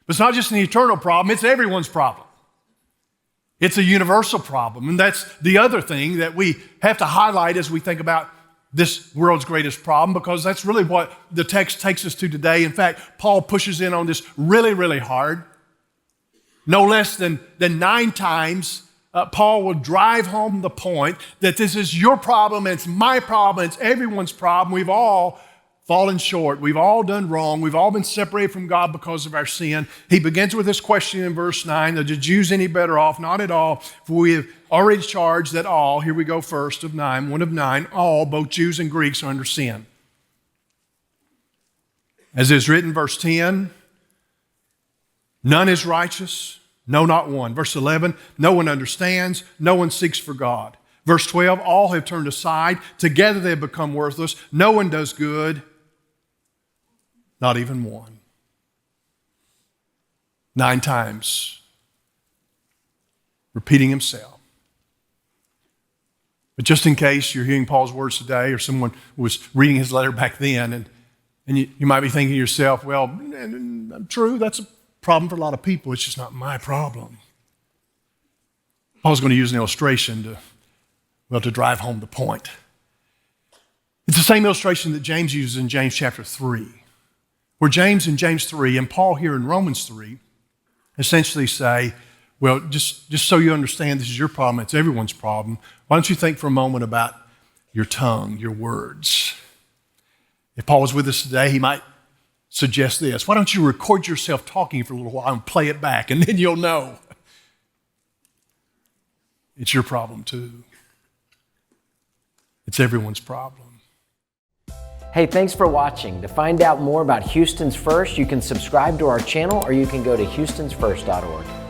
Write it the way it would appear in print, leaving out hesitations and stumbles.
But it's not just an eternal problem, it's everyone's problem. It's a universal problem. And that's the other thing that we have to highlight as we think about this world's greatest problem, because that's really what the text takes us to today. In fact, Paul pushes in on this really, really hard. No less than 9 times, Paul will drive home the point that this is your problem, it's my problem, it's everyone's problem. We've all fallen short. We've all done wrong. We've all been separated from God because of our sin. He begins with this question in verse 9, are the Jews any better off? Not at all, for we have already charged that all, here we go first of 9, one of 9, all, both Jews and Greeks, are under sin. As is written, verse 10, none is righteous, no, not one. Verse 11, no one understands, no one seeks for God. Verse 12, all have turned aside, together they have become worthless, no one does good, not even one. 9 times, repeating himself. But just in case you're hearing Paul's words today, or someone was reading his letter back then, and you might be thinking to yourself, well, true, that's a problem for a lot of people. It's just not my problem. Paul's going to use an illustration to drive home the point. It's the same illustration that James uses in James chapter 3, where James in James 3 and Paul here in Romans 3 essentially say, well, just so you understand this is your problem, it's everyone's problem, why don't you think for a moment about your tongue, your words. If Paul was with us today, he might suggest this. Why don't you record yourself talking for a little while and play it back, and then you'll know. It's your problem too. It's everyone's problem. Hey, thanks for watching. To find out more about Houston's First, you can subscribe to our channel or you can go to houstonsfirst.org.